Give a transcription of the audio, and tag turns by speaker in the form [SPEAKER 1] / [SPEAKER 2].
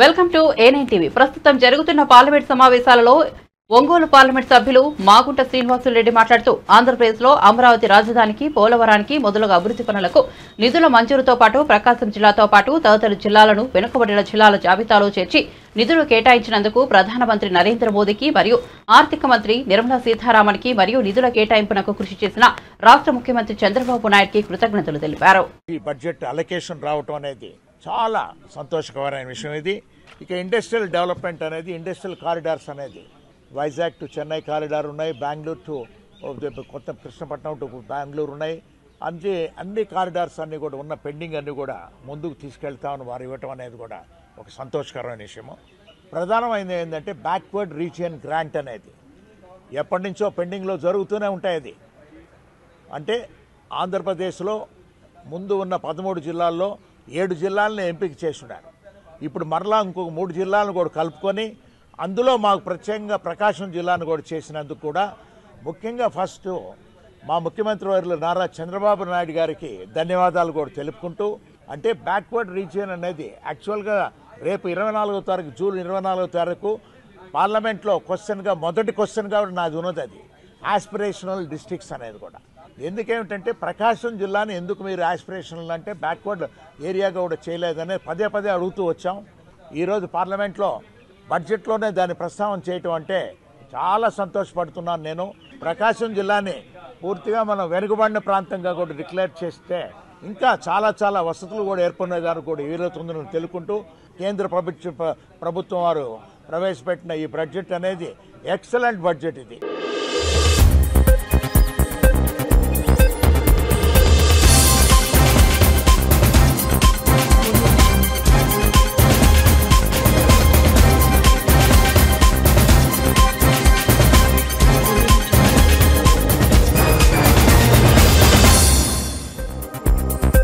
[SPEAKER 1] Welcome to A9 TV. ప్రస్తుతం జరుగుతున్న parliament సమావేశాలలో ఒంగోలు పార్లమెంట్ సభ్యులు మాగుంట శ్రీనివాసులరెడ్డి మాట్లాడుతూ ఆంధ్రప్రదేశ్లో అమరావతి రాజధానికి, పోలవరానికి మొదలగు అభివృద్ధి పనులకు నిధుల మంజూరుతో పాటు ప్రకాశం జిల్లాతో పాటు తదితర జిల్లాలను వెనుకబడిన జిల్లాల జాబితాలో చేర్చి నిధులు కేటాయించినందుకు ప్రధానమంత్రి నరేంద్ర మోదీకి మరియు ఆర్థిక మంత్రి నిర్మలా సీతారామన్కి మరియు నిధుల కేటాయింపునకు కృషి చేసిన రాష్ట్ర ముఖ్యమంత్రి చంద్రబాబు నాయుడుకి కృతజ్ఞతలు తెలిపారు.
[SPEAKER 2] ఈ బడ్జెట్ అలొకేషన్ రావటం అనేది చాలా సంతోషకరమైన విషయం. ఇది ఇక ఇండస్ట్రియల్ డెవలప్మెంట్ అనేది, ఇండస్ట్రియల్ కారిడార్స్ అనేది వైజాగ్ టు చెన్నై కారిడార్ ఉన్నాయి, బెంగళూరు టు కొత్త కృష్ణపట్నం టు బెంగళూరు ఉన్నాయి. అన్ని కారిడార్స్ అన్నీ కూడా ఉన్న పెండింగ్ అన్నీ కూడా ముందుకు తీసుకెళ్తామని వారు ఇవ్వటం అనేది కూడా ఒక సంతోషకరమైన విషయము. ప్రధానమైనది ఏంటంటే బ్యాక్వర్డ్ రీజియన్ గ్రాంట్ అనేది ఎప్పటి నుంచో పెండింగ్లో జరుగుతూనే ఉంటాయి. అది అంటే ఆంధ్రప్రదేశ్లో ముందు ఉన్న 13 జిల్లాల్లో 7 జిల్లాలను ఎంపిక చేస్తున్నారు. ఇప్పుడు మరలా ఇంకొక 3 జిల్లాలను కూడా కలుపుకొని అందులో మాకు ప్రత్యేకంగా ప్రకాశం జిల్లాను కూడా చేసినందుకు కూడా ముఖ్యంగా ఫస్ట్ మా ముఖ్యమంత్రి వర్యులు నారా చంద్రబాబు నాయుడు గారికి ధన్యవాదాలు కూడా తెలుపుకుంటూ, అంటే బ్యాక్వర్డ్ రీజియన్ అనేది యాక్చువల్గా రేపు 24వ తారీఖు జూన్ 24వ తారీఖు పార్లమెంట్లో క్వశ్చన్గా మొదటి క్వశ్చన్గా నాది ఉన్నది. అది ఆస్పిరేషనల్ డిస్ట్రిక్ట్స్ అనేది కూడా ఎందుకేమిటంటే ప్రకాశం జిల్లాని ఎందుకు మీరు ఆస్పిరేషనల్ అంటే బ్యాక్వర్డ్ ఏరియాగా కూడా చేయలేదని పదే అడుగుతూ వచ్చాం. ఈరోజు పార్లమెంట్లో బడ్జెట్లోనే దాన్ని ప్రస్తావన చేయటం అంటే చాలా సంతోషపడుతున్నాను నేను. ప్రకాశం జిల్లాని పూర్తిగా మనం వెనుకబడిన ప్రాంతంగా కూడా డిక్లేర్ చేస్తే ఇంకా చాలా వసతులు కూడా ఏర్పడినదానికి కూడా వీలవుతుందని తెలుపుకుంటూ, కేంద్ర ప్రభుత్వం వారు ప్రవేశపెట్టిన ఈ బడ్జెట్ అనేది ఎక్సలెంట్ బడ్జెట్ ఇది.